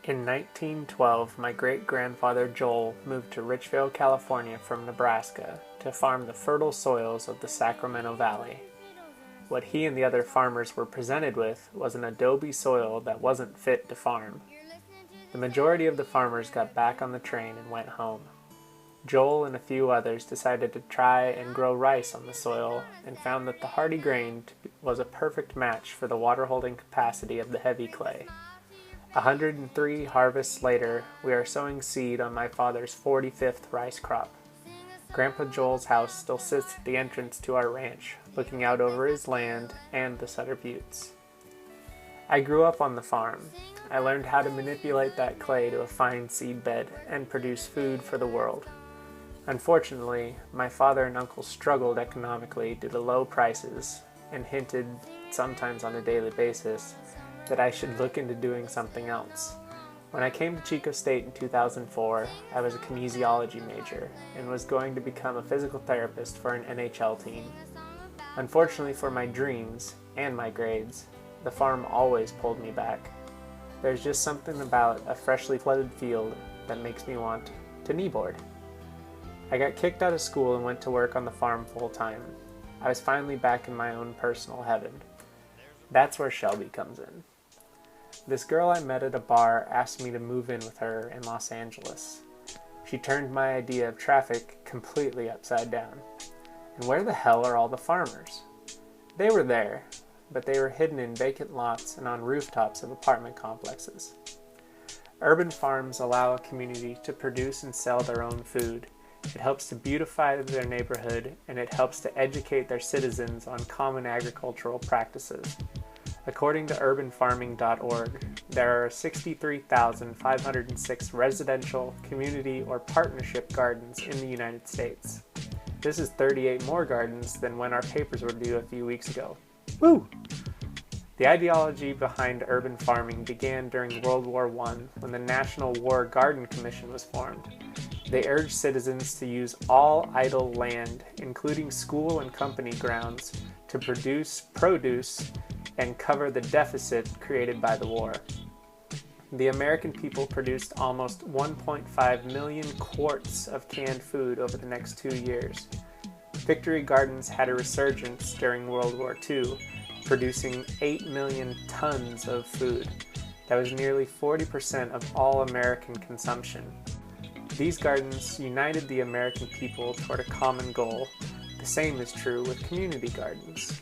In 1912, my great-grandfather Joel moved to Richville, California from Nebraska to farm the fertile soils of the Sacramento Valley. What he and the other farmers were presented with was an adobe soil that wasn't fit to farm. The majority of the farmers got back on the train and went home. Joel and a few others decided to try and grow rice on the soil and found that the hardy grain was a perfect match for the water-holding capacity of the heavy clay. 103 harvests later, we are sowing seed on my father's 45th rice crop. Grandpa Joel's house still sits at the entrance to our ranch, looking out over his land and the Sutter Buttes. I grew up on the farm. I learned how to manipulate that clay to a fine seed bed and produce food for the world. Unfortunately, my father and uncle struggled economically due to low prices and hinted, sometimes on a daily basis, that I should look into doing something else. When I came to Chico State in 2004, I was a kinesiology major and was going to become a physical therapist for an NHL team. Unfortunately for my dreams and my grades, the farm always pulled me back. There's just something about a freshly flooded field that makes me want to kneeboard. I got kicked out of school and went to work on the farm full-time. I was finally back in my own personal heaven. That's where Shelby comes in. This girl I met at a bar asked me to move in with her in Los Angeles. She turned my idea of traffic completely upside down. And where the hell are all the farmers? They were there, but they were hidden in vacant lots and on rooftops of apartment complexes. Urban farms allow a community to produce and sell their own food. It helps to beautify their neighborhood, and it helps to educate their citizens on common agricultural practices. According to urbanfarming.org, there are 63,506 residential, community, or partnership gardens in the United States. This is 38 more gardens than when our papers were due a few weeks ago. Woo! The ideology behind urban farming began during World War I when the National War Garden Commission was formed. They urged citizens to use all idle land, including school and company grounds, to produce produce and cover the deficit created by the war. The American people produced almost 1.5 million quarts of canned food over the next 2 years. Victory Gardens had a resurgence during World War II, producing 8 million tons of food. That was nearly 40% of all American consumption. These gardens united the American people toward a common goal. The same is true with community gardens.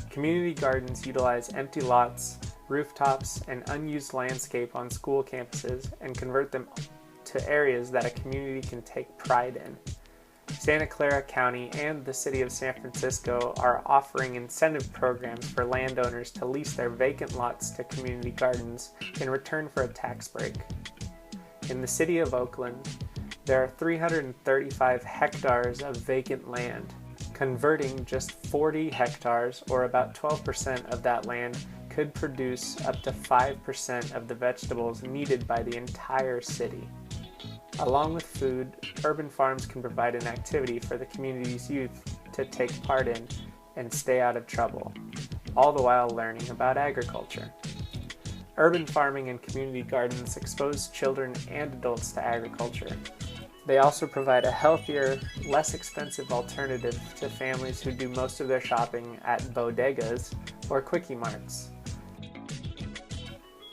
Community gardens utilize empty lots, rooftops, and unused landscape on school campuses and convert them to areas that a community can take pride in. Santa Clara County and the City of San Francisco are offering incentive programs for landowners to lease their vacant lots to community gardens in return for a tax break. In the city of Oakland, there are 335 hectares of vacant land. Converting just 40 hectares, or about 12% of that land, could produce up to 5% of the vegetables needed by the entire city. Along with food, urban farms can provide an activity for the community's youth to take part in and stay out of trouble, all the while learning about agriculture. Urban farming and community gardens expose children and adults to agriculture. They also provide a healthier, less expensive alternative to families who do most of their shopping at bodegas or quickie marts.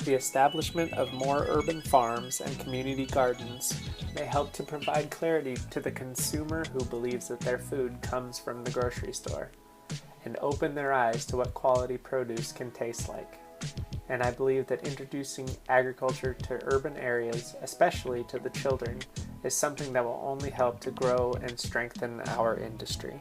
The establishment of more urban farms and community gardens may help to provide clarity to the consumer who believes that their food comes from the grocery store, and open their eyes to what quality produce can taste like. And I believe that introducing agriculture to urban areas, especially to the children, is something that will only help to grow and strengthen our industry.